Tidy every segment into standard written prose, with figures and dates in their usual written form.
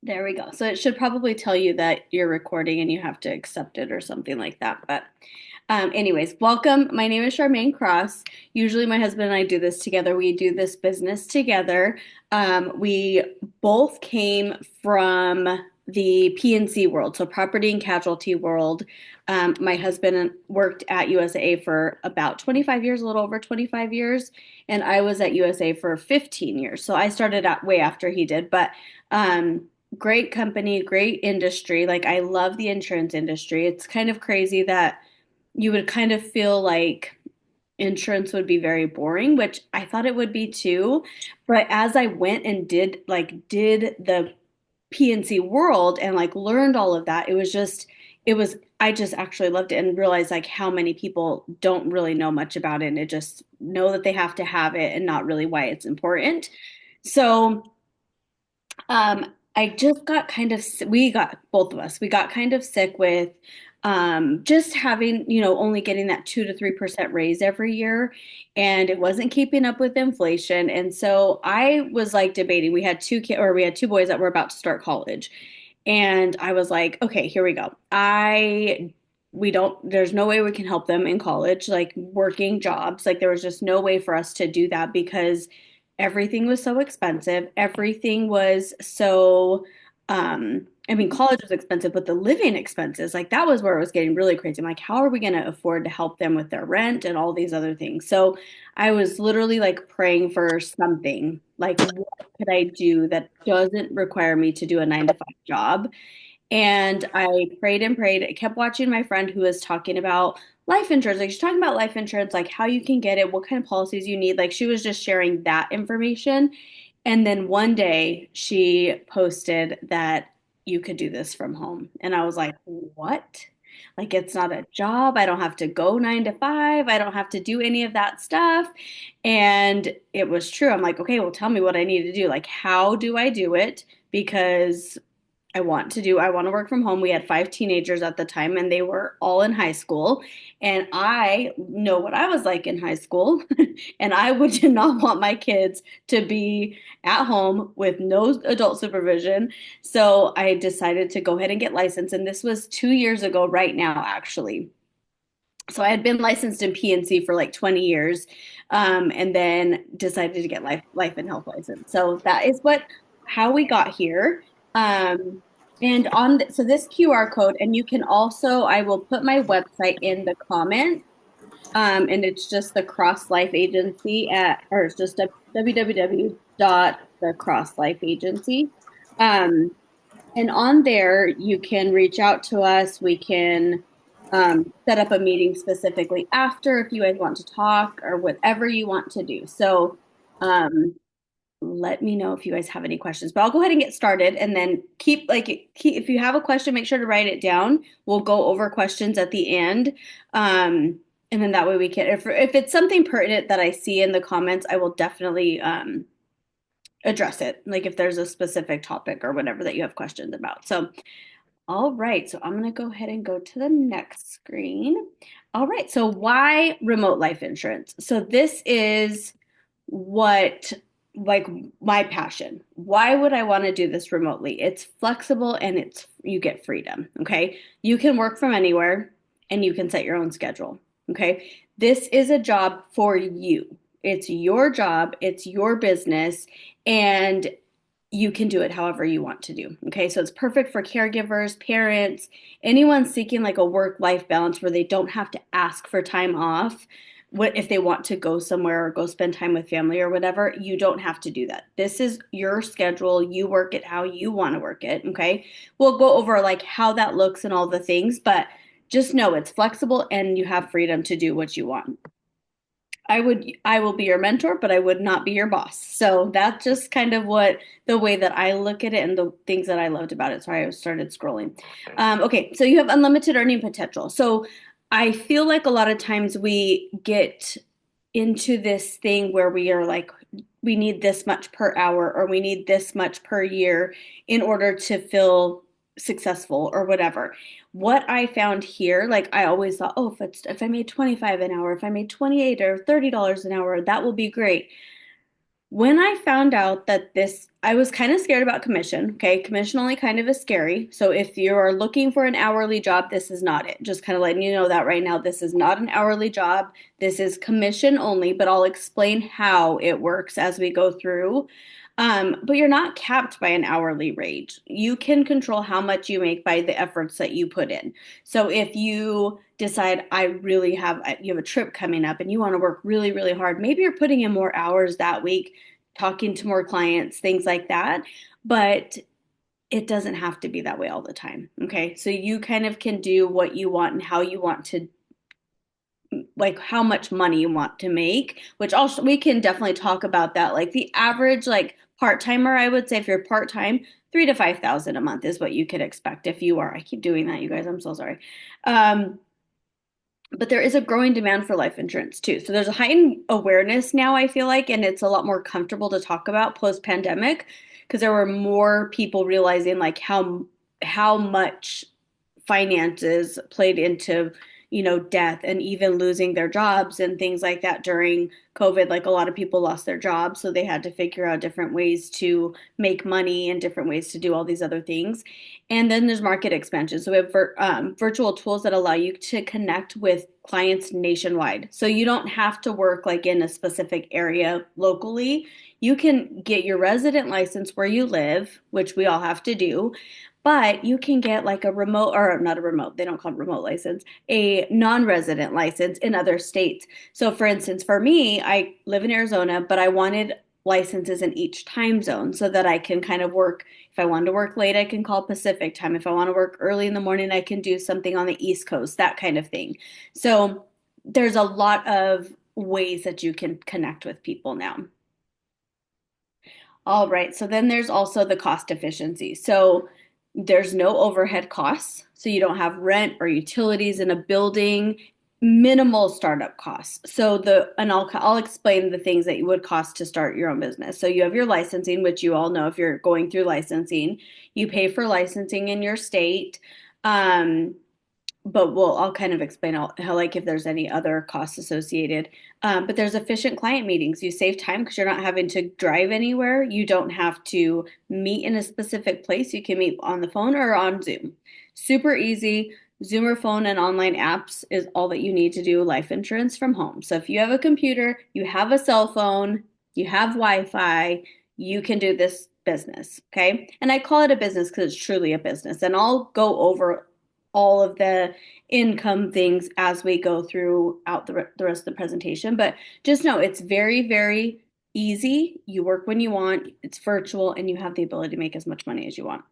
There we go. So it should probably tell you that you're recording and you have to accept it or something like that. But anyways, welcome. My name is Charmaine Cross. Usually my husband and I do this together. We do this business together. We both came from the P&C world, so property and casualty world. My husband worked at USA for about 25 years, a little over 25 years, and I was at USA for 15 years. So I started out way after he did, but great company, great industry. Like I love the insurance industry. It's kind of crazy that you would kind of feel like insurance would be very boring, which I thought it would be too. But as I went and did the PNC world and like learned all of that, it was I just actually loved it and realized like how many people don't really know much about it and it just know that they have to have it and not really why it's important. So I just got kind of, we got, both of us, we got kind of sick with just having, only getting that 2 to 3% raise every year. And it wasn't keeping up with inflation. And so I was like debating, we had two kids, or we had two boys that were about to start college. And I was like, okay, here we go. We don't, there's no way we can help them in college, like working jobs. Like there was just no way for us to do that because everything was so expensive. Everything was so, I mean, college was expensive, but the living expenses, like that was where it was getting really crazy. I'm like, how are we going to afford to help them with their rent and all these other things? So I was literally like praying for something, like what could I do that doesn't require me to do a 9 to 5 job? And I prayed and prayed. I kept watching my friend who was talking about life insurance. Like she's talking about life insurance, like how you can get it, what kind of policies you need. Like she was just sharing that information. And then one day she posted that you could do this from home. And I was like, what? Like it's not a job. I don't have to go 9 to 5. I don't have to do any of that stuff. And it was true. I'm like, okay, well, tell me what I need to do. Like, how do I do it? Because I want to work from home. We had 5 teenagers at the time and they were all in high school. And I know what I was like in high school. And I would did not want my kids to be at home with no adult supervision. So I decided to go ahead and get licensed. And this was 2 years ago, right now, actually. So I had been licensed in PNC for like 20 years, and then decided to get life and health license. So that is how we got here. Um, and so this QR code, and you can also, I will put my website in the comments, and it's just the Cross Life Agency or it's just www.thecrosslifeagency. Um, and on there, you can reach out to us. We can set up a meeting specifically after if you guys want to talk or whatever you want to do. So let me know if you guys have any questions. But I'll go ahead and get started and then if you have a question, make sure to write it down. We'll go over questions at the end. And then that way we can, if it's something pertinent that I see in the comments, I will definitely address it. Like if there's a specific topic or whatever that you have questions about. So all right, so I'm going to go ahead and go to the next screen. All right, so why remote life insurance? So this is what like my passion. Why would I want to do this remotely? It's flexible and you get freedom, okay? You can work from anywhere and you can set your own schedule, okay? This is a job for you. It's your job, it's your business, and you can do it however you want to do. Okay, so it's perfect for caregivers, parents, anyone seeking like a work-life balance where they don't have to ask for time off. What if they want to go somewhere or go spend time with family or whatever, you don't have to do that. This is your schedule. You work it how you want to work it. Okay, we'll go over like how that looks and all the things, but just know it's flexible and you have freedom to do what you want. I will be your mentor, but I would not be your boss. So that's just kind of what the way that I look at it and the things that I loved about it. Sorry, I started scrolling. Okay, so you have unlimited earning potential. So I feel like a lot of times we get into this thing where we are like, we need this much per hour or we need this much per year in order to feel successful or whatever. What I found here, like I always thought, oh, if I made 25 an hour, if I made 28 or $30 an hour, that will be great. When I found out that this, I was kind of scared about commission. Okay, commission only kind of is scary. So if you are looking for an hourly job, this is not it. Just kind of letting you know that right now, this is not an hourly job. This is commission only, but I'll explain how it works as we go through. But you're not capped by an hourly rate. You can control how much you make by the efforts that you put in. So if you decide you have a trip coming up and you want to work really, really hard, maybe you're putting in more hours that week, talking to more clients, things like that. But it doesn't have to be that way all the time. Okay. So you kind of can do what you want and how you want to, like how much money you want to make, which also we can definitely talk about that. Like the average, like part-timer, I would say if you're part-time, 3 to 5 thousand a month is what you could expect if you are. I keep doing that, you guys. I'm so sorry. Um, but there is a growing demand for life insurance too. So there's a heightened awareness now, I feel like, and it's a lot more comfortable to talk about post pandemic because there were more people realizing like how much finances played into, death and even losing their jobs and things like that during COVID. Like a lot of people lost their jobs, so they had to figure out different ways to make money and different ways to do all these other things. And then there's market expansion. So we have virtual tools that allow you to connect with clients nationwide. So you don't have to work like in a specific area locally. You can get your resident license where you live, which we all have to do, but you can get like a remote, or not a remote, they don't call it remote license, a non-resident license in other states. So for instance, for me, I live in Arizona, but I wanted licenses in each time zone so that I can kind of work. If I want to work late, I can call Pacific time. If I want to work early in the morning, I can do something on the East Coast, that kind of thing. So there's a lot of ways that you can connect with people now. All right. So then there's also the cost efficiency. So there's no overhead costs. So you don't have rent or utilities in a building, minimal startup costs. And I'll explain the things that it would cost to start your own business. So you have your licensing, which you all know if you're going through licensing, you pay for licensing in your state. Um, but I'll kind of explain how, like if there's any other costs associated. But there's efficient client meetings. You save time because you're not having to drive anywhere. You don't have to meet in a specific place. You can meet on the phone or on Zoom. Super easy. Zoom or phone and online apps is all that you need to do life insurance from home. So if you have a computer, you have a cell phone, you have Wi-Fi, you can do this business. Okay. And I call it a business because it's truly a business. And I'll go over all of the income things as we go throughout the rest of the presentation. But just know it's very, very easy. You work when you want, it's virtual, and you have the ability to make as much money as you want.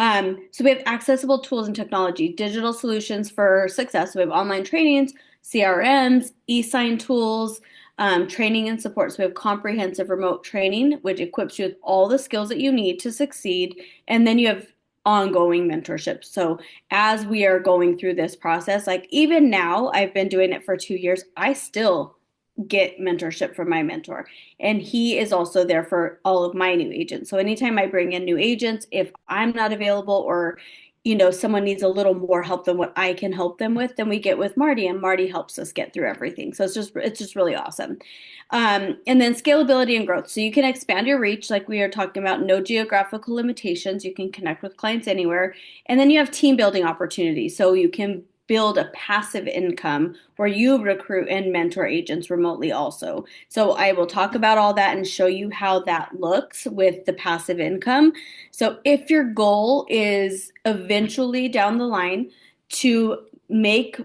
So we have accessible tools and technology, digital solutions for success. So we have online trainings, CRMs, e-sign tools, training and support. So we have comprehensive remote training, which equips you with all the skills that you need to succeed. And then you have ongoing mentorship. So as we are going through this process, like even now, I've been doing it for 2 years, I still get mentorship from my mentor. And he is also there for all of my new agents. So anytime I bring in new agents, if I'm not available or someone needs a little more help than what I can help them with, then we get with Marty and Marty helps us get through everything. So it's just really awesome. And then scalability and growth. So you can expand your reach, like we are talking about, no geographical limitations. You can connect with clients anywhere. And then you have team building opportunities. So you can build a passive income where you recruit and mentor agents remotely also. So I will talk about all that and show you how that looks with the passive income. So if your goal is eventually down the line to make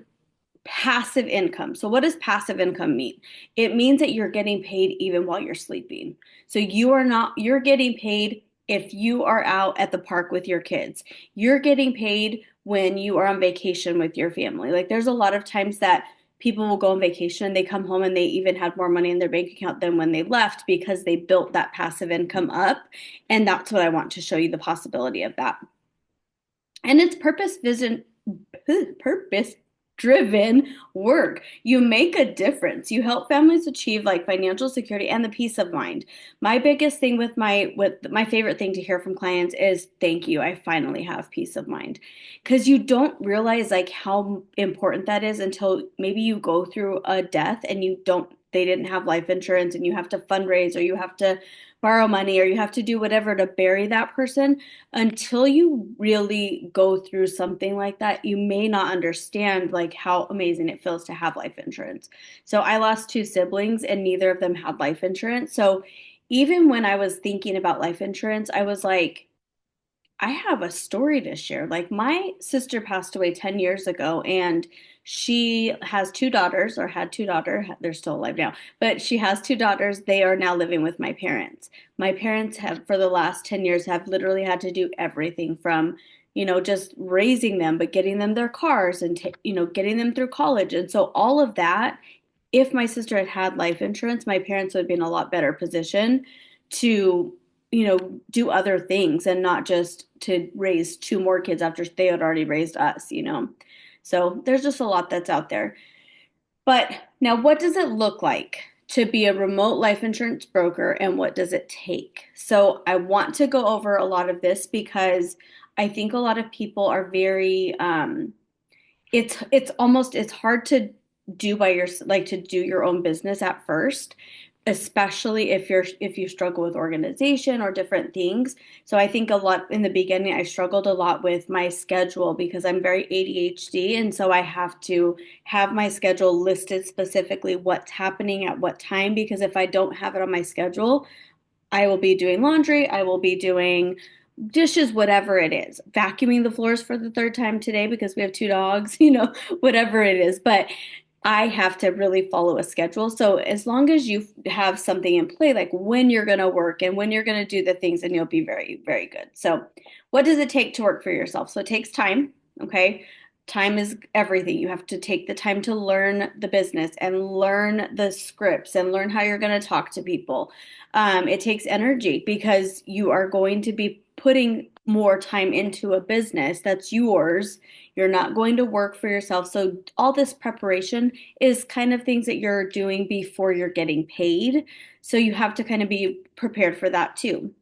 passive income. So what does passive income mean? It means that you're getting paid even while you're sleeping. So you're getting paid if you are out at the park with your kids. You're getting paid when you are on vacation with your family. Like there's a lot of times that people will go on vacation and they come home and they even had more money in their bank account than when they left because they built that passive income up. And that's what I want to show you, the possibility of that. And it's purpose driven work. You make a difference. You help families achieve like financial security and the peace of mind. My biggest thing with my favorite thing to hear from clients is thank you. I finally have peace of mind. Because you don't realize like how important that is until maybe you go through a death and you don't they didn't have life insurance and you have to fundraise or you have to borrow money or you have to do whatever to bury that person. Until you really go through something like that, you may not understand like how amazing it feels to have life insurance. So I lost two siblings and neither of them had life insurance. So even when I was thinking about life insurance, I was like, I have a story to share. Like, my sister passed away 10 years ago, and she has two daughters, or had two daughters. They're still alive now, but she has two daughters. They are now living with my parents. My parents have, for the last 10 years, have literally had to do everything from, just raising them, but getting them their cars and, getting them through college. And so all of that, if my sister had had life insurance, my parents would be in a lot better position to, do other things and not just to raise two more kids after they had already raised us. So there's just a lot that's out there. But now, what does it look like to be a remote life insurance broker and what does it take? So I want to go over a lot of this because I think a lot of people are very it's hard to do by your like to do your own business at first, especially if you struggle with organization or different things. So I think a lot in the beginning I struggled a lot with my schedule because I'm very ADHD, and so I have to have my schedule listed specifically what's happening at what time, because if I don't have it on my schedule, I will be doing laundry, I will be doing dishes, whatever it is, vacuuming the floors for the third time today because we have two dogs, whatever it is. But I have to really follow a schedule. So as long as you have something in play, like when you're going to work and when you're going to do the things, then you'll be very, very good. So what does it take to work for yourself? So it takes time. Okay. Time is everything. You have to take the time to learn the business and learn the scripts and learn how you're going to talk to people. It takes energy because you are going to be putting more time into a business that's yours. You're not going to work for yourself. So all this preparation is kind of things that you're doing before you're getting paid. So you have to kind of be prepared for that too.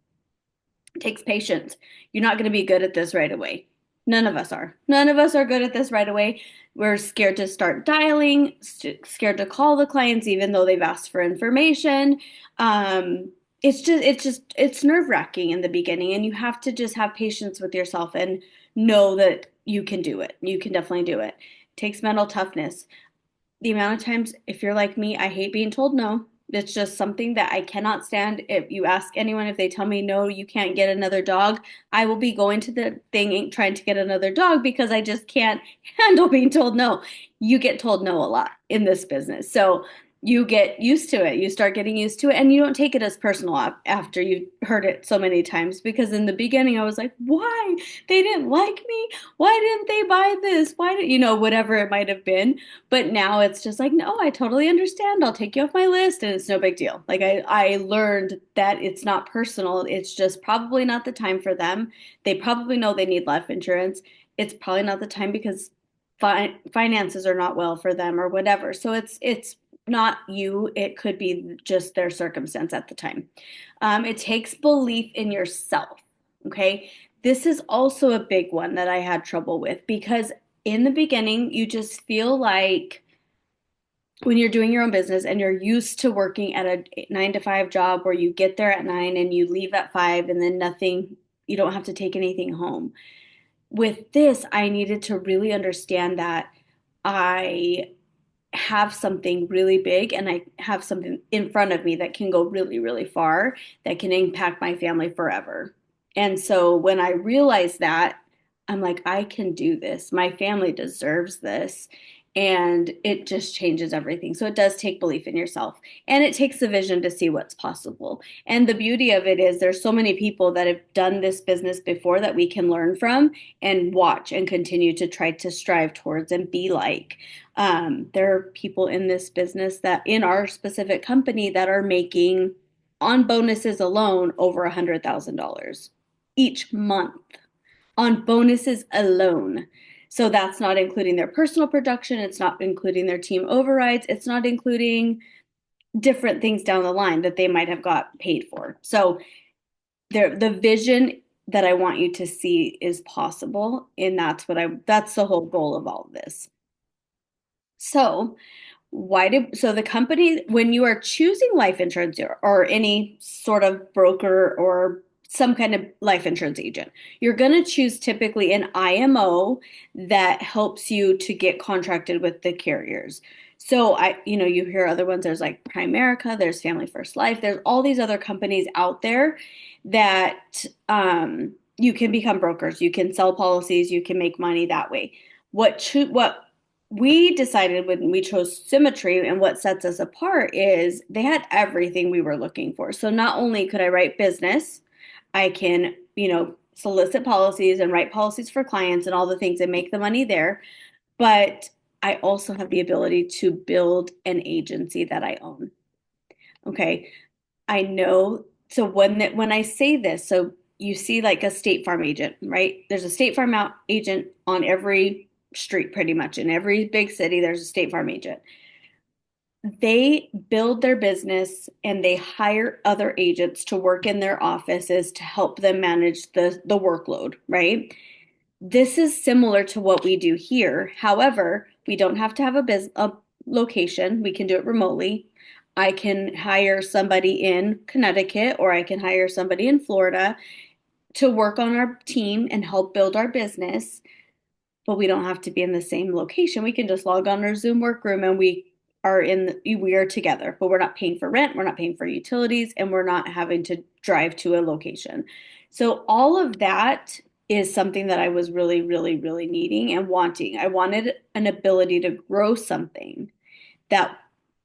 It takes patience. You're not going to be good at this right away. None of us are. None of us are good at this right away. We're scared to start dialing, scared to call the clients even though they've asked for information. It's nerve-wracking in the beginning, and you have to just have patience with yourself and know that you can do it. You can definitely do it. It takes mental toughness. The amount of times, if you're like me, I hate being told no. It's just something that I cannot stand. If you ask anyone, if they tell me no, you can't get another dog, I will be going to the thing trying to get another dog because I just can't handle being told no. You get told no a lot in this business. So you get used to it. You start getting used to it, and you don't take it as personal after you've heard it so many times. Because in the beginning, I was like, why? They didn't like me? Why didn't they buy this? Why did, whatever it might have been. But now it's just like, no, I totally understand. I'll take you off my list, and it's no big deal. Like, I learned that it's not personal. It's just probably not the time for them. They probably know they need life insurance. It's probably not the time because finances are not well for them or whatever. So it's not you. It could be just their circumstance at the time. It takes belief in yourself. Okay. This is also a big one that I had trouble with because in the beginning, you just feel like when you're doing your own business and you're used to working at a 9 to 5 job where you get there at 9 and you leave at 5 and then nothing, you don't have to take anything home. With this, I needed to really understand that I have something really big and I have something in front of me that can go really, really far, that can impact my family forever. And so when I realized that, I'm like, I can do this. My family deserves this. And it just changes everything. So it does take belief in yourself, and it takes the vision to see what's possible. And the beauty of it is there's so many people that have done this business before that we can learn from and watch and continue to try to strive towards and be like. There are people in this business that in our specific company that are making on bonuses alone over $100,000 each month on bonuses alone. So that's not including their personal production, it's not including their team overrides, it's not including different things down the line that they might have got paid for. So the vision that I want you to see is possible, and that's the whole goal of all of this. So So the company, when you are choosing life insurance or any sort of broker or some kind of life insurance agent, you're going to choose typically an IMO that helps you to get contracted with the carriers. So you hear other ones, there's like Primerica, there's Family First Life, there's all these other companies out there that you can become brokers, you can sell policies, you can make money that way. What we decided when we chose Symmetry, and what sets us apart is they had everything we were looking for. So not only could I write business, I can, solicit policies and write policies for clients and all the things and make the money there, but I also have the ability to build an agency that I own. Okay. I know. So when I say this, so you see like a State Farm agent, right? There's a State Farm agent on every street, pretty much in every big city. There's a State Farm agent. They build their business and they hire other agents to work in their offices to help them manage the workload, right? This is similar to what we do here. However, we don't have to have a location. We can do it remotely. I can hire somebody in Connecticut or I can hire somebody in Florida to work on our team and help build our business, but we don't have to be in the same location. We can just log on our Zoom workroom and we are together, but we're not paying for rent, we're not paying for utilities, and we're not having to drive to a location. So all of that is something that I was really, really, really needing and wanting. I wanted an ability to grow something that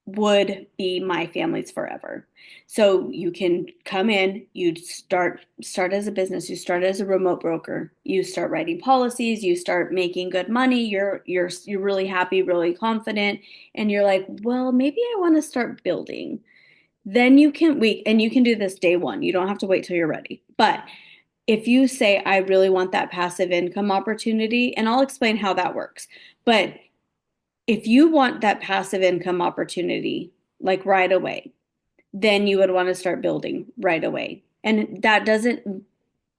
would be my family's forever. So you can come in, you start as a business, you start as a remote broker, you start writing policies, you start making good money, you're really happy, really confident, and you're like, well, maybe I want to start building. Then you can do this day one. You don't have to wait till you're ready. But if you say, I really want that passive income opportunity, and I'll explain how that works. But if you want that passive income opportunity, like right away, then you would want to start building right away. And that doesn't,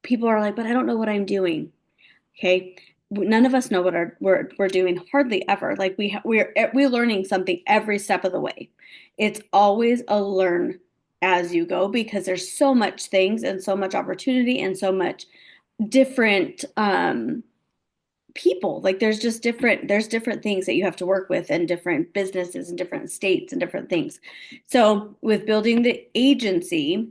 people are like, but I don't know what I'm doing. Okay. None of us know what we're doing hardly ever. Like we're learning something every step of the way. It's always a learn as you go because there's so much things and so much opportunity and so much different people. Like there's different things that you have to work with and different businesses and different states and different things. So with building the agency,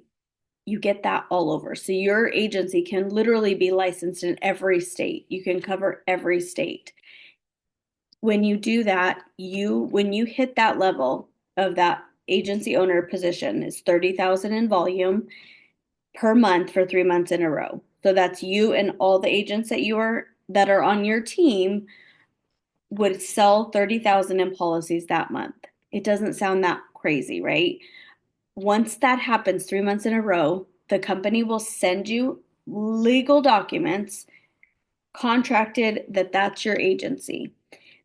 you get that all over. So your agency can literally be licensed in every state. You can cover every state. When you do that, when you hit that level of that agency owner position is 30,000 in volume per month for 3 months in a row. So that's you and all the agents that are on your team would sell 30,000 in policies that month. It doesn't sound that crazy, right? Once that happens 3 months in a row, the company will send you legal documents contracted that that's your agency.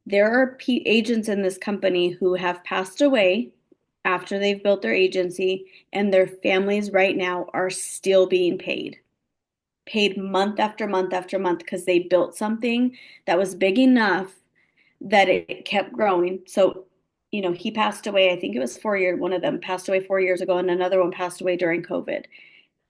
There are agents in this company who have passed away after they've built their agency, and their families right now are still being paid month after month after month because they built something that was big enough that it kept growing. So, he passed away, I think it was 4 years, one of them passed away 4 years ago, and another one passed away during COVID.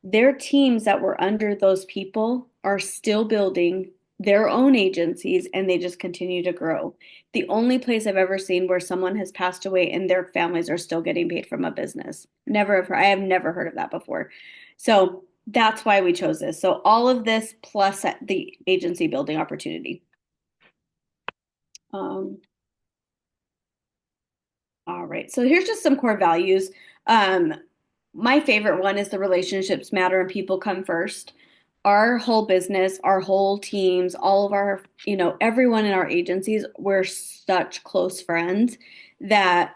Their teams that were under those people are still building their own agencies and they just continue to grow. The only place I've ever seen where someone has passed away and their families are still getting paid from a business. I have never heard of that before. So that's why we chose this. So all of this plus the agency building opportunity. Um, all right. So here's just some core values. Um, my favorite one is the relationships matter and people come first. Our whole business, our whole teams, all of our, everyone in our agencies, we're such close friends that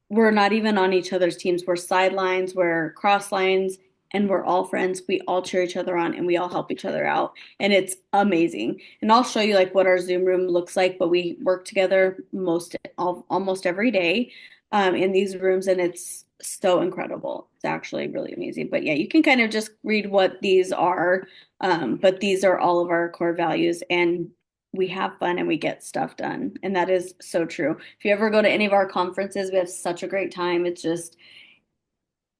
we're not even on each other's teams. We're sidelines, we're cross lines, and we're all friends. We all cheer each other on and we all help each other out. And it's amazing. And I'll show you like what our Zoom room looks like, but we work together almost every day in these rooms, and it's so incredible. It's actually really amazing. But yeah, you can kind of just read what these are. But these are all of our core values. And we have fun and we get stuff done. And that is so true. If you ever go to any of our conferences, we have such a great time. It's just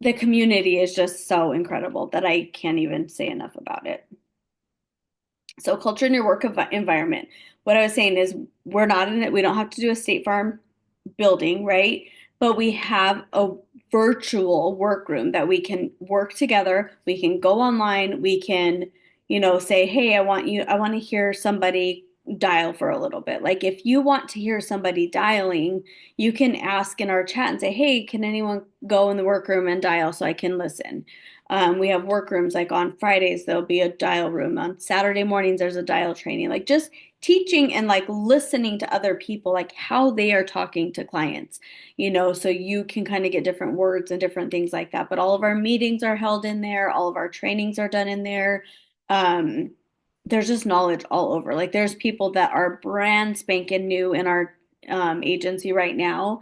the community is just so incredible that I can't even say enough about it. So culture in your work environment. What I was saying is we're not in it. We don't have to do a State Farm building, right? But we have a virtual workroom that we can work together. We can go online. We can, say, hey, I want to hear somebody dial for a little bit. Like if you want to hear somebody dialing, you can ask in our chat and say, hey, can anyone go in the workroom and dial so I can listen? We have workrooms like on Fridays, there'll be a dial room. On Saturday mornings, there's a dial training. Like just teaching and like listening to other people, like how they are talking to clients, so you can kind of get different words and different things like that. But all of our meetings are held in there, all of our trainings are done in there. Um, there's just knowledge all over. Like there's people that are brand spanking new in our agency right now,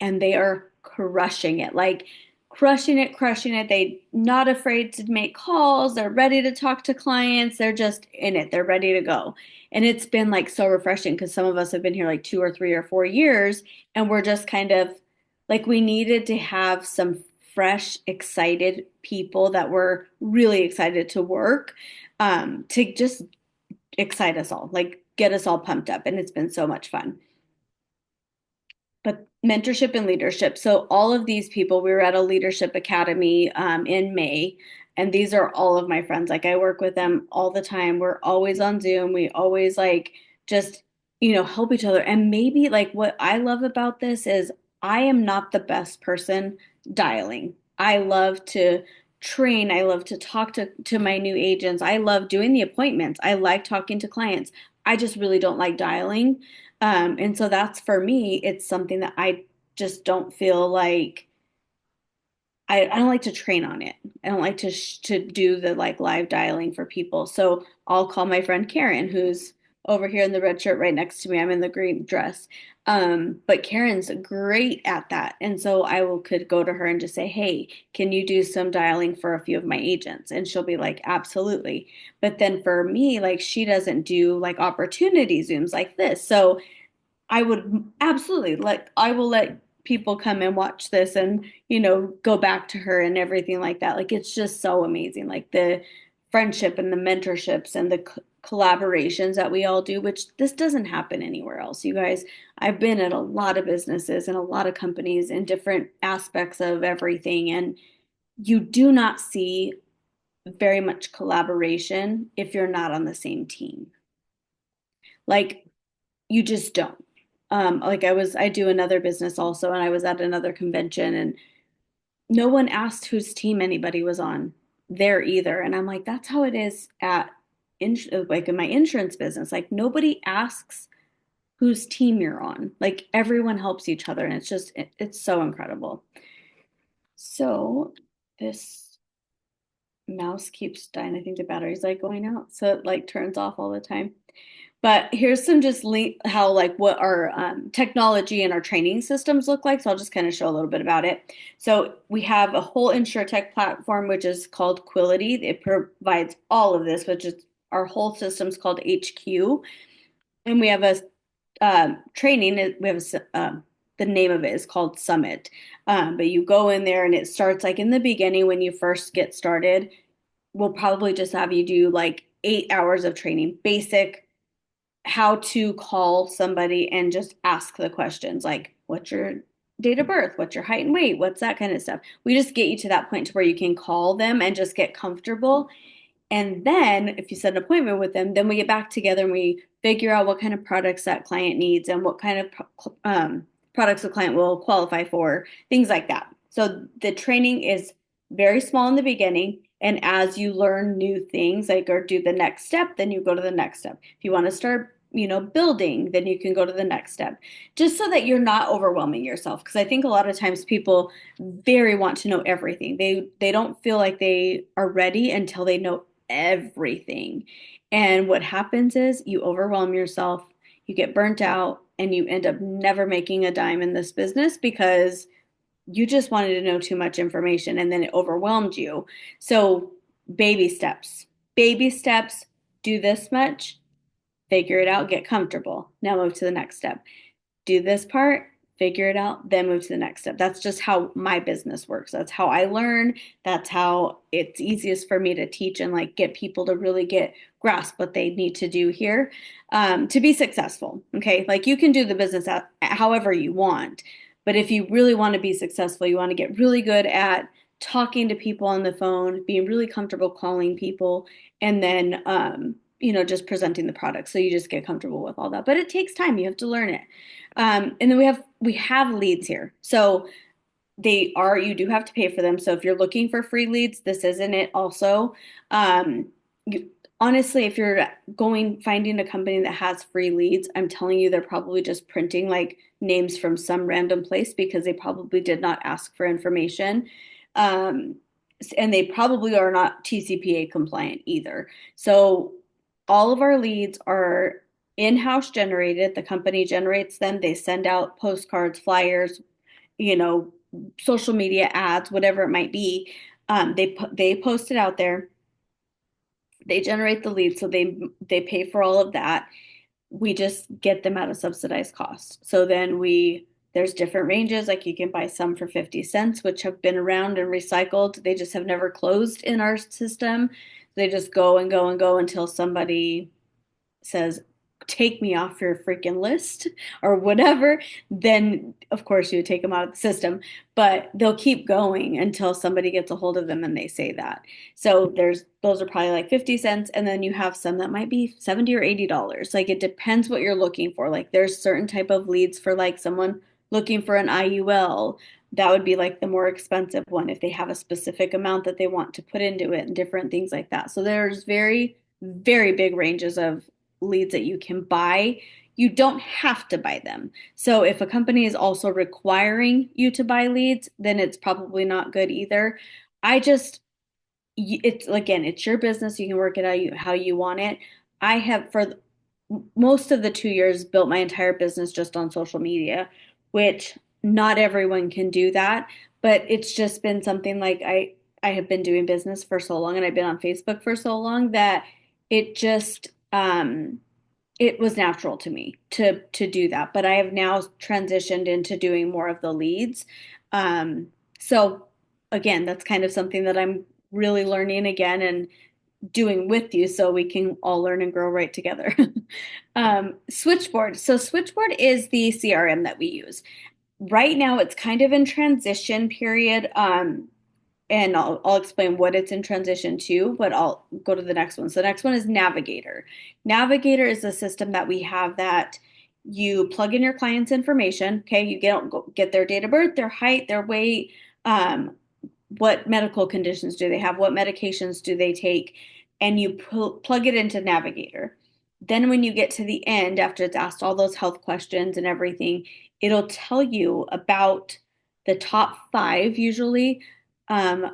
and they are crushing it. Like crushing it, crushing it. They not afraid to make calls. They're ready to talk to clients. They're just in it. They're ready to go. And it's been like so refreshing because some of us have been here like 2 or 3 or 4 years, and we're just kind of like we needed to have some fresh, excited people that were really excited to work, to just excite us all, like get us all pumped up. And it's been so much fun. But mentorship and leadership. So all of these people, we were at a leadership academy in May, and these are all of my friends. Like I work with them all the time. We're always on Zoom. We always like just, help each other. And maybe like what I love about this is I am not the best person dialing. I love to train. I love to talk to my new agents. I love doing the appointments. I like talking to clients. I just really don't like dialing. And so that's for me, it's something that I just don't feel like I don't like to train on it. I don't like to do the like live dialing for people. So I'll call my friend Karen, who's over here in the red shirt right next to me. I'm in the green dress. But Karen's great at that. And so could go to her and just say, hey, can you do some dialing for a few of my agents? And she'll be like, absolutely. But then for me, like she doesn't do like opportunity Zooms like this. So I would absolutely I will let people come and watch this and, go back to her and everything like that. Like it's just so amazing. Like the friendship and the mentorships and the collaborations that we all do, which this doesn't happen anywhere else. You guys, I've been at a lot of businesses and a lot of companies in different aspects of everything, and you do not see very much collaboration if you're not on the same team. Like you just don't. Like I do another business also, and I was at another convention, and no one asked whose team anybody was on there either. And I'm like, that's how it is like in my insurance business. Like nobody asks whose team you're on. Like everyone helps each other, and it's so incredible. So this mouse keeps dying. I think the battery's like going out, so it like turns off all the time. But here's some just how like what our technology and our training systems look like. So I'll just kind of show a little bit about it. So we have a whole InsurTech platform, which is called Quility. It provides all of this, which is our whole system's called HQ. And we have a training. We have the name of it is called Summit. But you go in there and it starts like in the beginning when you first get started. We'll probably just have you do like 8 hours of training, basic how to call somebody and just ask the questions like, what's your date of birth? What's your height and weight? What's that kind of stuff? We just get you to that point to where you can call them and just get comfortable. And then if you set an appointment with them, then we get back together and we figure out what kind of products that client needs and what kind of products the client will qualify for, things like that. So the training is very small in the beginning. And as you learn new things, like or do the next step, then you go to the next step. If you want to start, building, then you can go to the next step. Just so that you're not overwhelming yourself. Because I think a lot of times people very want to know everything. They don't feel like they are ready until they know everything. And what happens is you overwhelm yourself, you get burnt out, and you end up never making a dime in this business because you just wanted to know too much information and then it overwhelmed you. So, baby steps, do this much, figure it out, get comfortable. Now move to the next step. Do this part, figure it out, then move to the next step. That's just how my business works. That's how I learn. That's how it's easiest for me to teach and like get people to really get grasp what they need to do here to be successful. Okay. Like you can do the business however you want, but if you really want to be successful, you want to get really good at talking to people on the phone, being really comfortable calling people, and then, just presenting the product. So you just get comfortable with all that, but it takes time. You have to learn it. And then we have leads here. So you do have to pay for them. So if you're looking for free leads, this isn't it also. Um, you, Honestly, if you're finding a company that has free leads, I'm telling you, they're probably just printing like names from some random place because they probably did not ask for information. Um, and they probably are not TCPA compliant either. So all of our leads are in-house generated. The company generates them. They send out postcards, flyers, you know, social media ads, whatever it might be. They post it out there. They generate the leads, so they pay for all of that. We just get them at a subsidized cost. So then there's different ranges. Like you can buy some for 50 cents, which have been around and recycled. They just have never closed in our system. They just go and go and go until somebody says, take me off your freaking list or whatever, then of course you would take them out of the system. But they'll keep going until somebody gets a hold of them and they say that. So those are probably like 50 cents. And then you have some that might be 70 or $80. Like it depends what you're looking for. Like there's certain type of leads for like someone looking for an IUL. That would be like the more expensive one if they have a specific amount that they want to put into it and different things like that. So there's very, very big ranges of leads that you can buy. You don't have to buy them. So if a company is also requiring you to buy leads, then it's probably not good either. I just it's again, it's your business. You can work it out how you want it. I have for most of the 2 years built my entire business just on social media, which not everyone can do that, but it's just been something like I have been doing business for so long and I've been on Facebook for so long that it just it was natural to me to do that. But I have now transitioned into doing more of the leads. Um, so again, that's kind of something that I'm really learning again and doing with you so we can all learn and grow right together. Switchboard. So Switchboard is the CRM that we use. Right now it's kind of in transition period. And I'll explain what it's in transition to, but I'll go to the next one. So the next one is Navigator. Navigator is a system that we have that you plug in your client's information. Okay, you get their date of birth, their height, their weight, what medical conditions do they have, what medications do they take, and you plug it into Navigator. Then when you get to the end, after it's asked all those health questions and everything, it'll tell you about the top five, usually,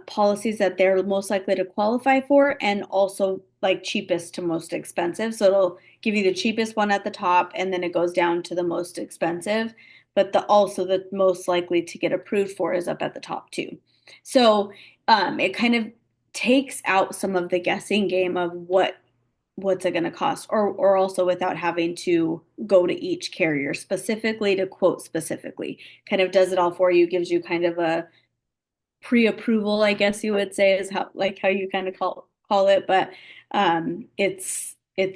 policies that they're most likely to qualify for, and also like cheapest to most expensive. So it'll give you the cheapest one at the top, and then it goes down to the most expensive. But also the most likely to get approved for is up at the top too. So it kind of takes out some of the guessing game of what's it going to cost, or also without having to go to each carrier specifically to quote specifically. Kind of does it all for you, gives you kind of a pre-approval, I guess you would say, is how you kind of call it, but it's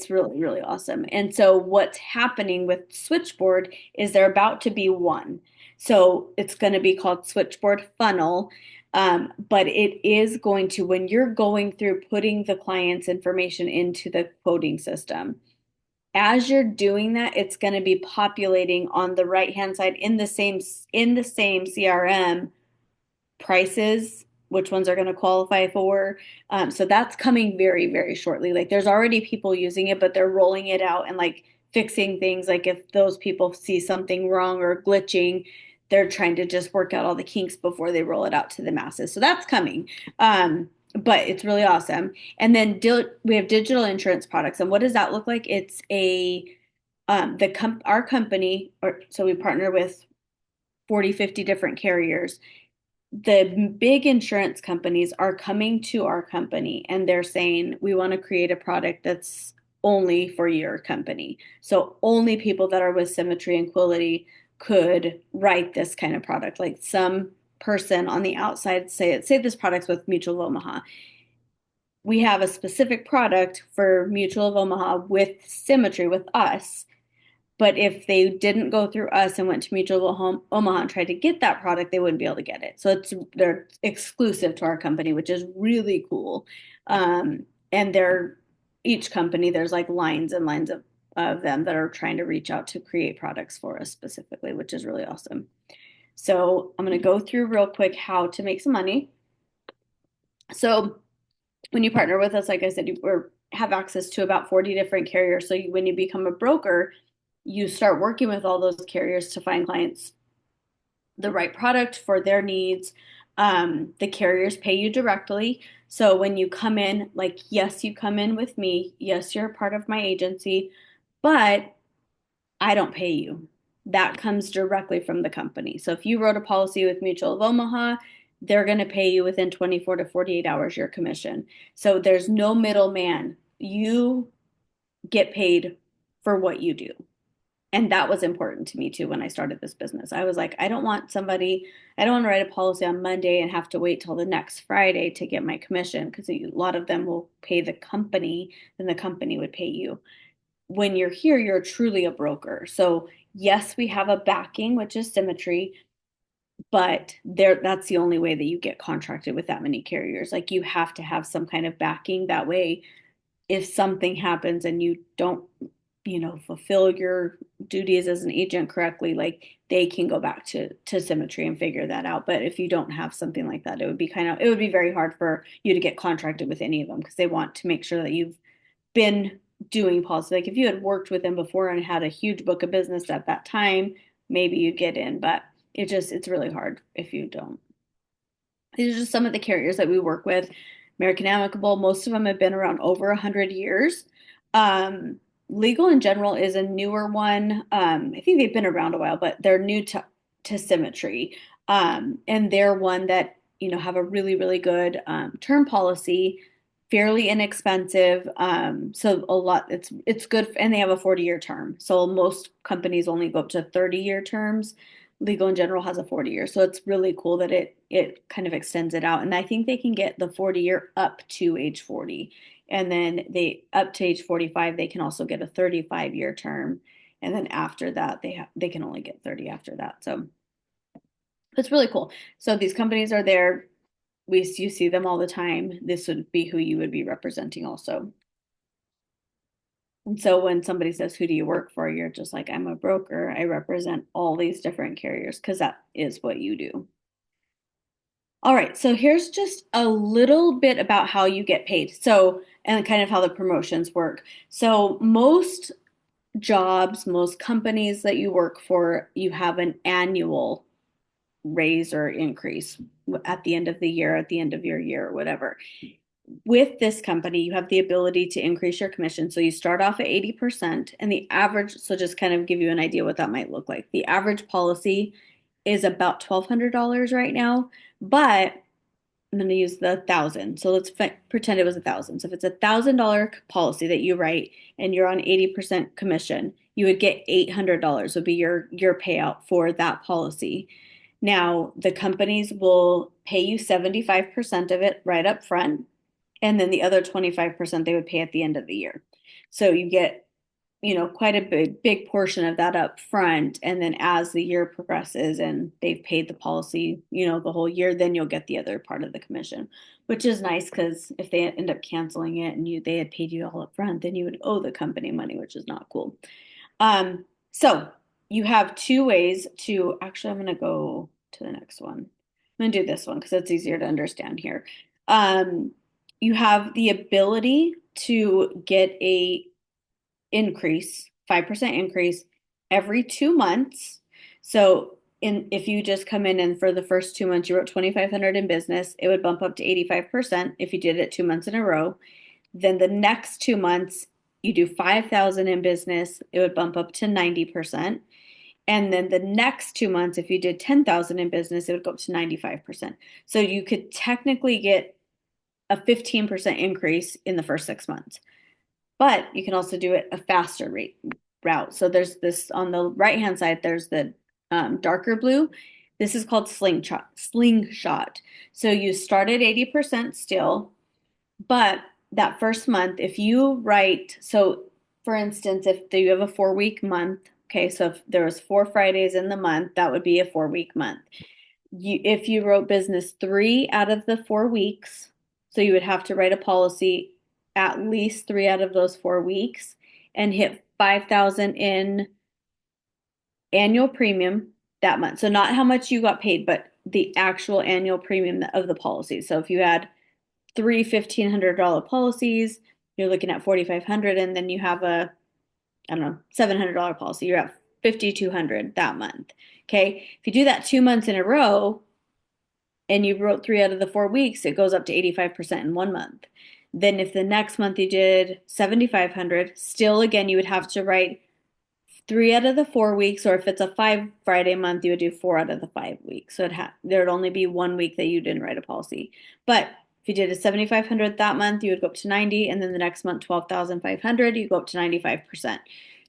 really, really awesome. And so what's happening with Switchboard is they're about to be one. So it's going to be called Switchboard Funnel. But it is going to, when you're going through putting the client's information into the quoting system, as you're doing that, it's going to be populating on the right-hand side in the same CRM prices, which ones are going to qualify for. So that's coming very, very shortly. Like there's already people using it, but they're rolling it out and like fixing things. Like if those people see something wrong or glitching, they're trying to just work out all the kinks before they roll it out to the masses. So that's coming. But it's really awesome. And then we have digital insurance products. And what does that look like? It's our company, or so we partner with 40, 50 different carriers. The big insurance companies are coming to our company and they're saying, we want to create a product that's only for your company. So only people that are with Symmetry and Quility could write this kind of product. Like some person on the outside, say this product's with Mutual of Omaha. We have a specific product for Mutual of Omaha with Symmetry with us. But if they didn't go through us and went to Mutual of Omaha and tried to get that product, they wouldn't be able to get it. So they're exclusive to our company, which is really cool. And they're each company, there's like lines and lines of them that are trying to reach out to create products for us specifically, which is really awesome. So I'm going to go through real quick how to make some money. So when you partner with us, like I said, you have access to about 40 different carriers. So when you become a broker, you start working with all those carriers to find clients the right product for their needs. The carriers pay you directly. So when you come in, like, yes, you come in with me. Yes, you're a part of my agency, but I don't pay you. That comes directly from the company. So if you wrote a policy with Mutual of Omaha, they're going to pay you within 24 to 48 hours your commission. So there's no middleman. You get paid for what you do. And that was important to me too when I started this business. I was like, I don't want to write a policy on Monday and have to wait till the next Friday to get my commission because a lot of them will pay the company, then the company would pay you. When you're here, you're truly a broker. So yes, we have a backing, which is Symmetry, but that's the only way that you get contracted with that many carriers. Like you have to have some kind of backing. That way, if something happens and you don't, fulfill your duties as an agent correctly, like they can go back to Symmetry and figure that out. But if you don't have something like that, it would be very hard for you to get contracted with any of them because they want to make sure that you've been doing policy. Like if you had worked with them before and had a huge book of business at that time, maybe you'd get in, but it's really hard if you don't. These are just some of the carriers that we work with. American Amicable, most of them have been around over 100 years. Legal in General is a newer one. I think they've been around a while, but they're new to Symmetry. And they're one that, have a really, really good term policy, fairly inexpensive. So it's good, and they have a 40-year term. So most companies only go up to 30-year terms. Legal in General has a 40-year. So it's really cool that it kind of extends it out. And I think they can get the 40-year up to age 40. And then they up to age 45, they can also get a 35-year term. And then after that, they can only get 30 after that. So it's really cool. So these companies are there. You see them all the time. This would be who you would be representing also. And so when somebody says, who do you work for? You're just like, I'm a broker. I represent all these different carriers because that is what you do. All right, so here's just a little bit about how you get paid. So, and kind of how the promotions work. So most jobs, most companies that you work for, you have an annual raise or increase at the end of the year, at the end of your year, or whatever. With this company, you have the ability to increase your commission. So you start off at 80%, and the average, so just kind of give you an idea what that might look like. The average policy is about $1,200 right now, but I'm going to use the 1,000. So let's pretend it was 1,000. So if it's $1,000 policy that you write and you're on 80% commission, you would get $800 would be your payout for that policy. Now, the companies will pay you 75% of it right up front, and then the other 25% they would pay at the end of the year. So you get, quite a big portion of that up front. And then as the year progresses and they've paid the policy, the whole year, then you'll get the other part of the commission, which is nice because if they end up canceling it and they had paid you all up front, then you would owe the company money, which is not cool. So you have two ways to, actually, I'm going to go to the next one. I'm going to do this one because it's easier to understand here. You have the ability to get a increase, 5% increase every 2 months. So if you just come in and for the first 2 months you wrote 2,500 in business, it would bump up to 85% if you did it 2 months in a row. Then the next 2 months you do 5,000 in business, it would bump up to 90%. And then the next 2 months, if you did 10,000 in business, it would go up to 95%. So you could technically get a 15% increase in the first 6 months. but you can also do it a faster route. So there's this on the right hand side, there's the darker blue. This is called slingshot. So you start at 80% still, but that first month, if you write, so for instance, if you have a 4 week month, okay, so if there was 4 Fridays in the month, that would be a 4 week month. If you wrote business 3 out of the 4 weeks, so you would have to write a policy at least 3 out of those 4 weeks and hit 5,000 in annual premium that month. So not how much you got paid, but the actual annual premium of the policy. So if you had three $1,500 policies, you're looking at 4,500, and then you have a, I don't know, $700 policy, you're at 5,200 that month. Okay. If you do that 2 months in a row and you wrote 3 out of the 4 weeks, it goes up to 85% in 1 month. Then if the next month you did 7,500, still again, you would have to write 3 out of the 4 weeks, or if it's a 5 Friday month, you would do 4 out of the 5 weeks. So there'd only be 1 week that you didn't write a policy. But if you did a 7,500 that month, you would go up to 90, and then the next month 12,500, you go up to 95%.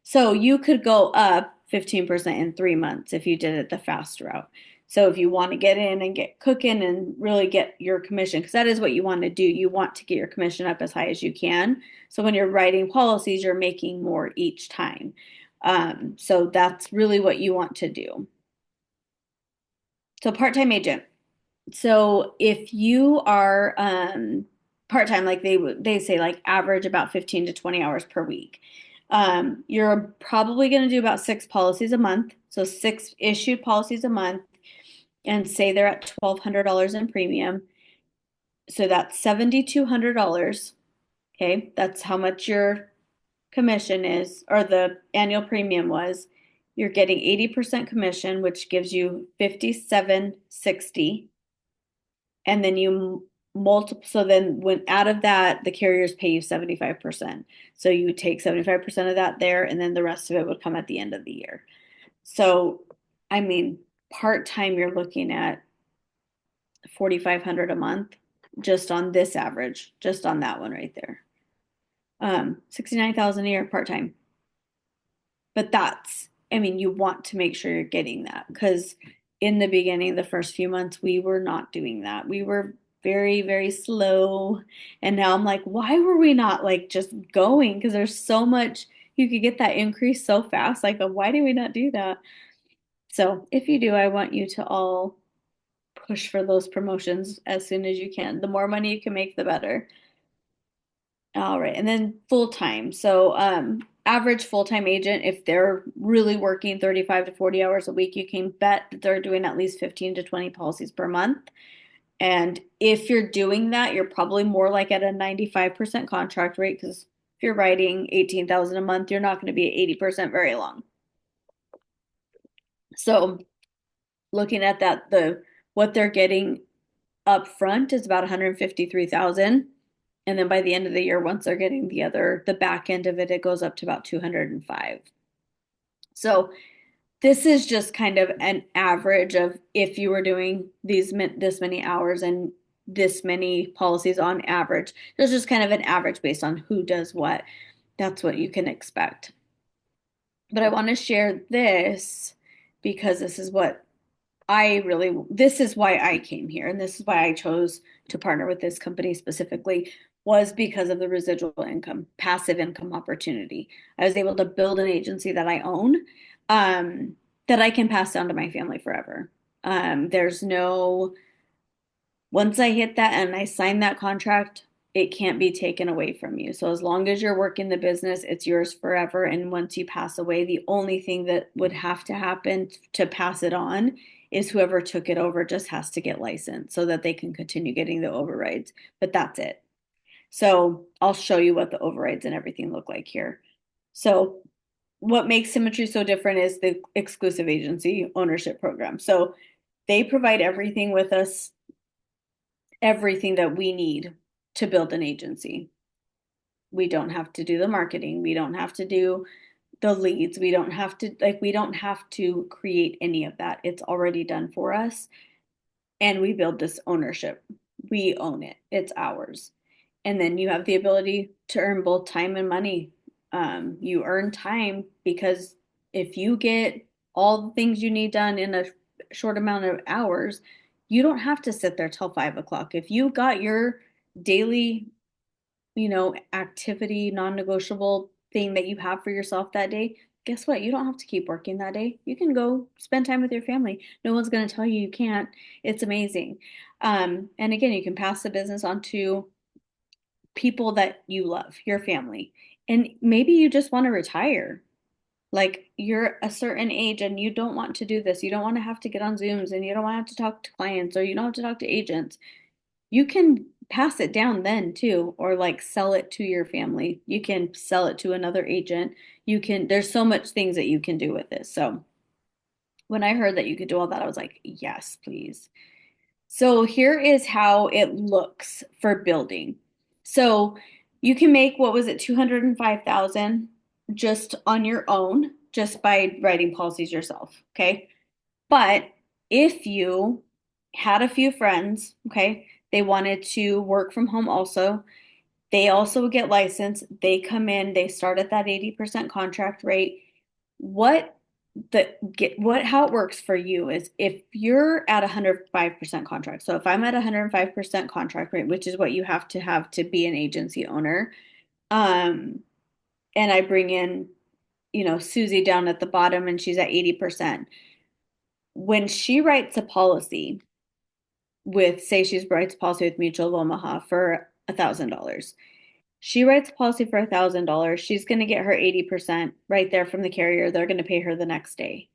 So you could go up 15% in 3 months if you did it the fast route. So if you want to get in and get cooking and really get your commission, because that is what you want to do, you want to get your commission up as high as you can. So when you're writing policies, you're making more each time. So that's really what you want to do. So part-time agent. So if you are part-time, like they say, like average about 15 to 20 hours per week. You're probably going to do about 6 policies a month. So 6 issued policies a month, and say they're at $1,200 in premium. So that's $7,200. Okay, that's how much your commission is, or the annual premium was. You're getting 80% commission, which gives you 5760. And then you multiple, so then when out of that, the carriers pay you 75%. So you would take 75% of that there, and then the rest of it would come at the end of the year. So, I mean, part-time, you're looking at 4,500 a month just on this average, just on that one right there. 69,000 a year part-time. But that's, I mean, you want to make sure you're getting that, because in the beginning, the first few months, we were not doing that. We were very, very slow. And now I'm like, why were we not like just going? Because there's so much, you could get that increase so fast. Like, why do we not do that? So if you do, I want you to all push for those promotions as soon as you can. The more money you can make, the better. All right, and then full time. So, average full-time agent, if they're really working 35 to 40 hours a week, you can bet that they're doing at least 15 to 20 policies per month. And if you're doing that, you're probably more like at a 95% contract rate, because if you're writing 18,000 a month, you're not going to be at 80% very long. So, looking at that, what they're getting up front is about 153,000. And then by the end of the year, once they're getting the back end of it, it goes up to about 205. So this is just kind of an average of if you were doing this many hours and this many policies on average. There's just kind of an average based on who does what. That's what you can expect. But I want to share this because this is why I came here, and this is why I chose to partner with this company specifically, was because of the residual income, passive income opportunity. I was able to build an agency that I own, that I can pass down to my family forever. There's no, once I hit that and I sign that contract, it can't be taken away from you. So as long as you're working the business, it's yours forever. And once you pass away, the only thing that would have to happen to pass it on is whoever took it over just has to get licensed so that they can continue getting the overrides. But that's it. So I'll show you what the overrides and everything look like here. So what makes Symmetry so different is the exclusive agency ownership program. So they provide everything with us, everything that we need to build an agency. We don't have to do the marketing. We don't have to do the leads. We don't have to create any of that. It's already done for us. And we build this ownership. We own it. It's ours. And then you have the ability to earn both time and money. You earn time because if you get all the things you need done in a short amount of hours, you don't have to sit there till 5 o'clock. If you got your daily, activity, non-negotiable thing that you have for yourself that day, guess what? You don't have to keep working that day. You can go spend time with your family. No one's going to tell you you can't. It's amazing. And again, you can pass the business on to people that you love, your family. And maybe you just want to retire. Like you're a certain age and you don't want to do this. You don't want to have to get on Zooms and you don't want to have to talk to clients or you don't have to talk to agents. You can pass it down then too, or like sell it to your family. You can sell it to another agent. There's so much things that you can do with this. So when I heard that you could do all that, I was like, yes, please. So here is how it looks for building. So you can make, what was it, 205,000 just on your own, just by writing policies yourself, okay? But if you had a few friends, okay, they wanted to work from home also, they also get licensed, they come in, they start at that 80% contract rate. What how it works for you is if you're at 105% contract. So if I'm at 105% contract rate, which is what you have to be an agency owner, um, and I bring in, Susie down at the bottom and she's at 80%. When she writes a policy say she writes a policy with Mutual of Omaha for $1,000. She writes a policy for $1,000. She's going to get her 80% right there from the carrier. They're going to pay her the next day.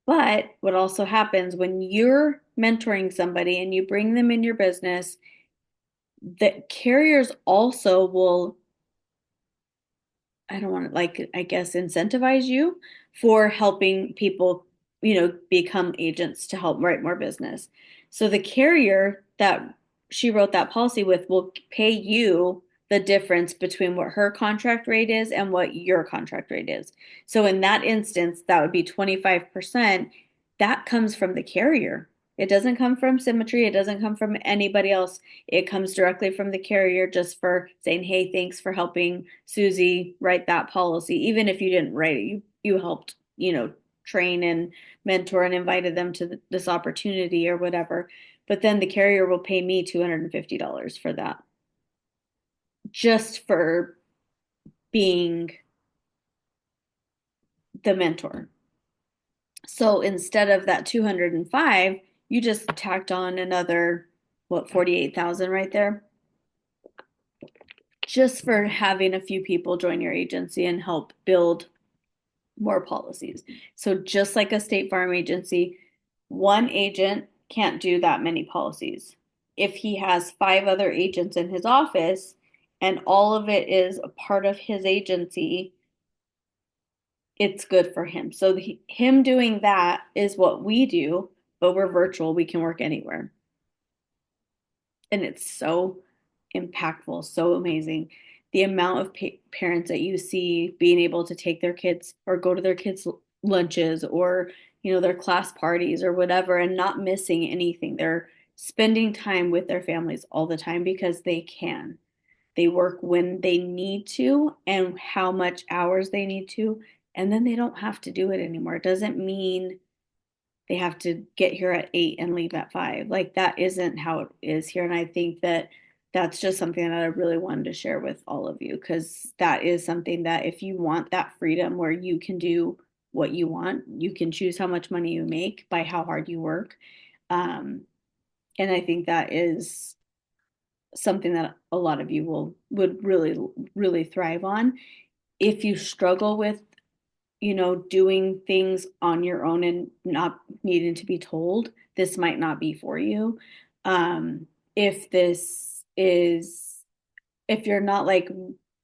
But what also happens when you're mentoring somebody and you bring them in your business, the carriers also will, I don't want to, like, I guess, incentivize you for helping people, become agents to help write more business. So the carrier that she wrote that policy with will pay you the difference between what her contract rate is and what your contract rate is. So in that instance, that would be 25%. That comes from the carrier. It doesn't come from Symmetry. It doesn't come from anybody else. It comes directly from the carrier just for saying, hey, thanks for helping Susie write that policy. Even if you didn't write it, you helped, train and mentor and invited them to this opportunity or whatever. But then the carrier will pay me $250 for that, just for being the mentor. So instead of that 205, you just tacked on another, what, 48,000 right there, just for having a few people join your agency and help build more policies. So just like a State Farm agency, one agent can't do that many policies. If he has five other agents in his office and all of it is a part of his agency, it's good for him. So him doing that is what we do, but we're virtual. We can work anywhere. And it's so impactful, so amazing. The amount of parents that you see being able to take their kids or go to their kids' lunches or, their class parties or whatever and not missing anything. They're spending time with their families all the time because they can. They work when they need to and how much hours they need to, and then they don't have to do it anymore. It doesn't mean they have to get here at 8 and leave at 5. Like that isn't how it is here. And I think that that's just something that I really wanted to share with all of you because that is something that if you want that freedom where you can do what you want, you can choose how much money you make by how hard you work. Um, and I think that is something that a lot of you would really, really thrive on. If you struggle with doing things on your own and not needing to be told, this might not be for you. Um, if this is, if you're not like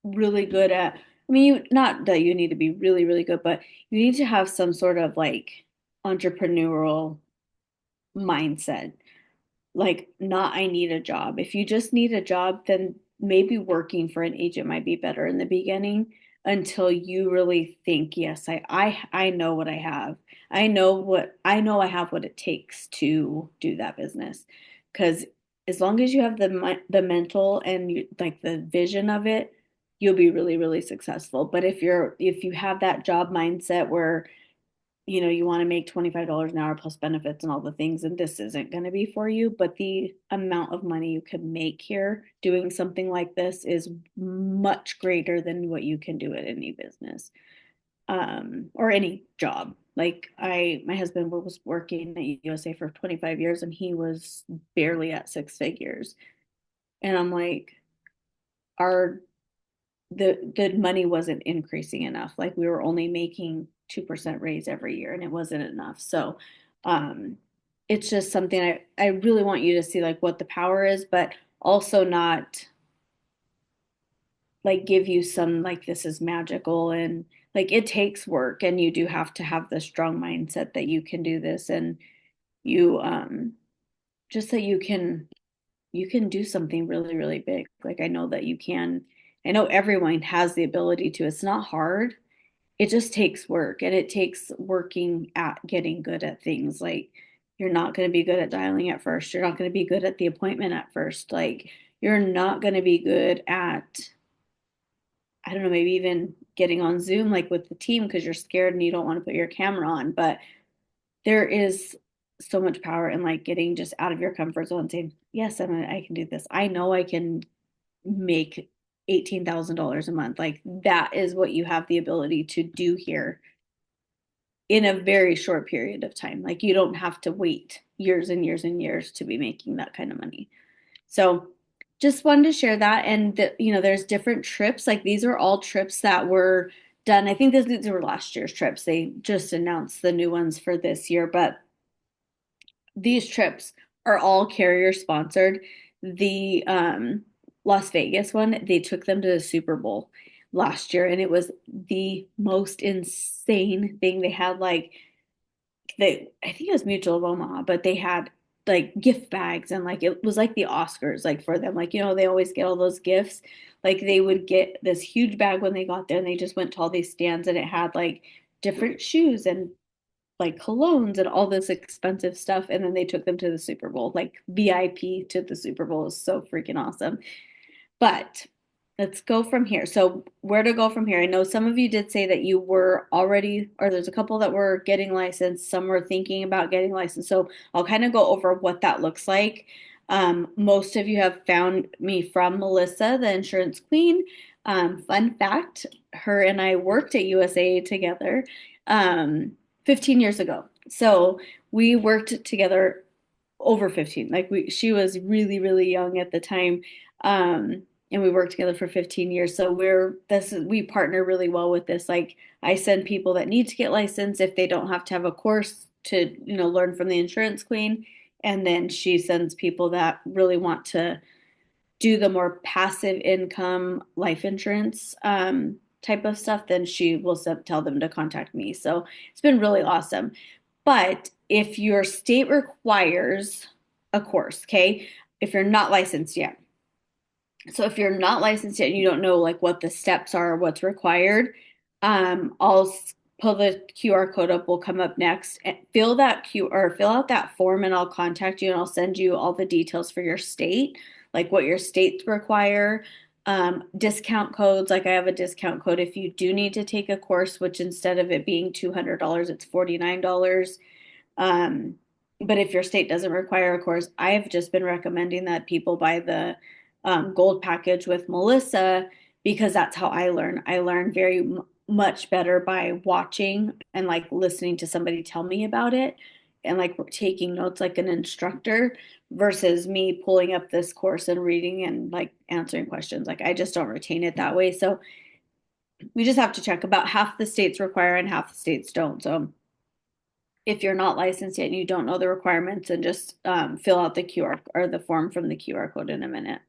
really good at, I mean, not that you need to be really, really good, but you need to have some sort of like entrepreneurial mindset. Like, not, I need a job. If you just need a job, then maybe working for an agent might be better in the beginning until you really think, yes, I know what I have. I know I have what it takes to do that business. Because as long as you have the mental and like the vision of it, you'll be really, really successful. But if you have that job mindset where you want to make $25 an hour plus benefits and all the things, and this isn't going to be for you. But the amount of money you can make here doing something like this is much greater than what you can do at any business, or any job. Like my husband was working at USA for 25 years and he was barely at six figures. And I'm like, our the money wasn't increasing enough. Like we were only making 2% raise every year and it wasn't enough. So um it's just something I really want you to see like what the power is, but also not like give you some like this is magical. And like it takes work and you do have to have the strong mindset that you can do this, and you just that you can do something really, really big. Like I know that you can. I know everyone has the ability to. It's not hard. It just takes work, and it takes working at getting good at things. Like you're not going to be good at dialing at first. You're not going to be good at the appointment at first. Like you're not going to be good at, I don't know, maybe even getting on Zoom like with the team because you're scared and you don't want to put your camera on. But there is so much power in like getting just out of your comfort zone and saying, yes, I can do this. I know I can make $18,000 a month. Like that is what you have the ability to do here in a very short period of time. Like you don't have to wait years and years and years to be making that kind of money. So just wanted to share that. And there's different trips. Like these are all trips that were done. I think these were last year's trips. They just announced the new ones for this year, but these trips are all carrier sponsored. The Las Vegas one, they took them to the Super Bowl last year, and it was the most insane thing. They had like I think it was Mutual of Omaha, but they had like gift bags, and like it was like the Oscars, like for them. Like, they always get all those gifts. Like they would get this huge bag when they got there, and they just went to all these stands, and it had like different shoes and like colognes and all this expensive stuff. And then they took them to the Super Bowl, like VIP to the Super Bowl is so freaking awesome. But let's go from here. So, where to go from here? I know some of you did say that you were already, or there's a couple that were getting licensed, some were thinking about getting licensed. So, I'll kind of go over what that looks like. Most of you have found me from Melissa, the insurance queen. Fun fact, her and I worked at USA together 15 years ago. So, we worked together over 15. Like she was really, really young at the time. And we worked together for 15 years. So we partner really well with this. Like I send people that need to get licensed if they don't have to have a course to, learn from the insurance queen. And then she sends people that really want to do the more passive income life insurance type of stuff. Then she will tell them to contact me. So it's been really awesome. But if your state requires a course, okay, if you're not licensed yet, so if you're not licensed yet and you don't know like what the steps are or what's required, I'll pull the QR code up, will come up next. And fill out that form and I'll contact you and I'll send you all the details for your state, like what your states require. Discount codes, like I have a discount code if you do need to take a course, which instead of it being $200, it's $49. Um, but if your state doesn't require a course, I've just been recommending that people buy the gold package with Melissa because that's how I learn. I learn very much better by watching and like listening to somebody tell me about it and like taking notes like an instructor versus me pulling up this course and reading and like answering questions. Like I just don't retain it that way. So we just have to check. About half the states require and half the states don't. So if you're not licensed yet and you don't know the requirements, and just fill out the QR or the form from the QR code in a minute.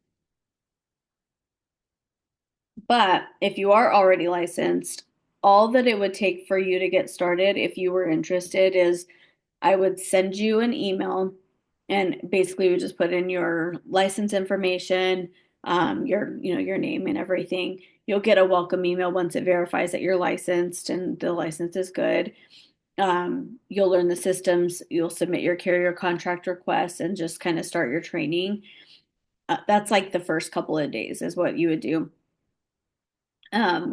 But if you are already licensed, all that it would take for you to get started if you were interested is I would send you an email and basically we just put in your license information, your name and everything. You'll get a welcome email once it verifies that you're licensed and the license is good. You'll learn the systems, you'll submit your carrier contract request and just kind of start your training. That's like the first couple of days is what you would do.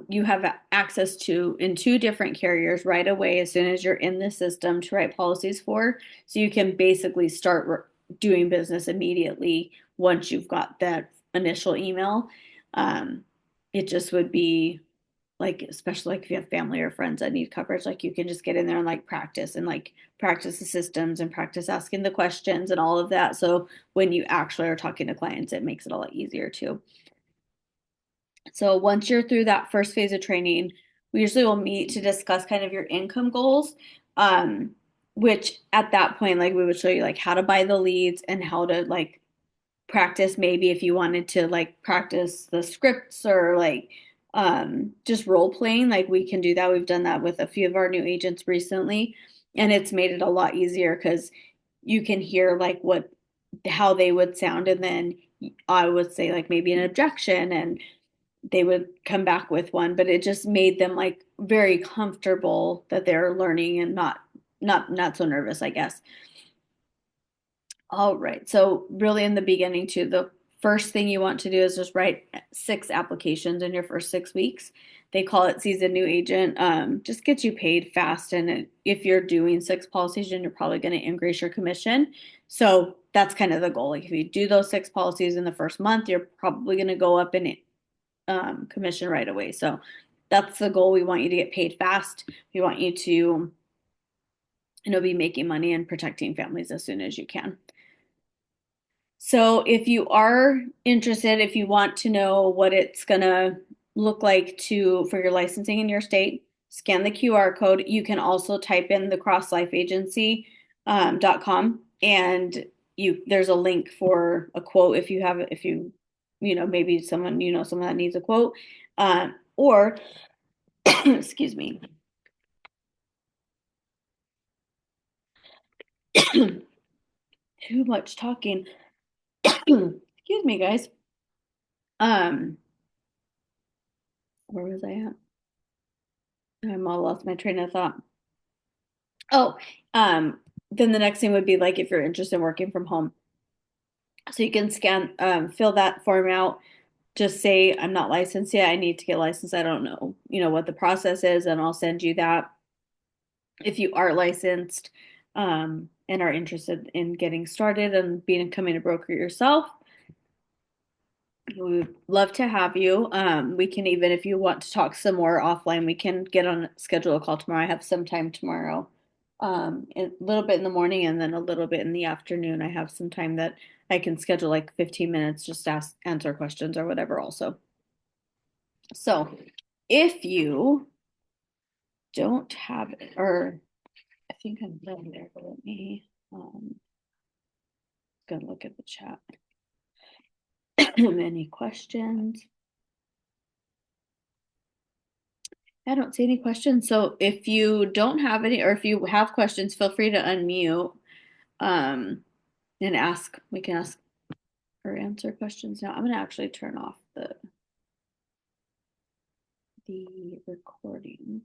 You have access to in two different carriers right away as soon as you're in the system to write policies for. So you can basically start doing business immediately once you've got that initial email. Um, it just would be like, especially like if you have family or friends that need coverage, like you can just get in there and like practice and like practice the systems and practice asking the questions and all of that. So when you actually are talking to clients, it makes it a lot easier too. So once you're through that first phase of training, we usually will meet to discuss kind of your income goals. Um, which at that point, like we would show you like how to buy the leads and how to like practice maybe if you wanted to like practice the scripts or like just role playing, like we can do that. We've done that with a few of our new agents recently, and it's made it a lot easier because you can hear like what how they would sound, and then I would say like maybe an objection and they would come back with one, but it just made them like very comfortable that they're learning and not so nervous, I guess. All right. So really in the beginning too, the first thing you want to do is just write 6 applications in your first 6 weeks. They call it seasoned new agent. Just gets you paid fast. And if you're doing 6 policies, then you're probably going to increase your commission. So that's kind of the goal. Like if you do those 6 policies in the first month, you're probably going to go up in commission right away. So that's the goal. We want you to get paid fast. We want you to, be making money and protecting families as soon as you can. So if you are interested, if you want to know what it's gonna look like to for your licensing in your state, scan the QR code. You can also type in the crosslifeagency.com and there's a link for a quote if you have if you maybe someone that needs a quote or excuse me. Too much talking. Excuse me, guys. Um, where was I at? I'm all lost my train of thought. Oh, then the next thing would be like if you're interested in working from home. So you can fill that form out. Just say, I'm not licensed yet. I need to get licensed. I don't know, what the process is, and I'll send you that. If you are licensed, and are interested in getting started and becoming a broker yourself, we would love to have you. We can even, if you want to talk some more offline, we can get on schedule a call tomorrow. I have some time tomorrow, a little bit in the morning and then a little bit in the afternoon. I have some time that I can schedule like 15 minutes, just answer questions or whatever also. So if you don't have it, or I think I'm done there, but let me, gonna look at the chat. Any questions? I don't see any questions. So if you don't have any, or if you have questions, feel free to unmute um, and ask. We can ask or answer questions now. I'm going to actually turn off the recording.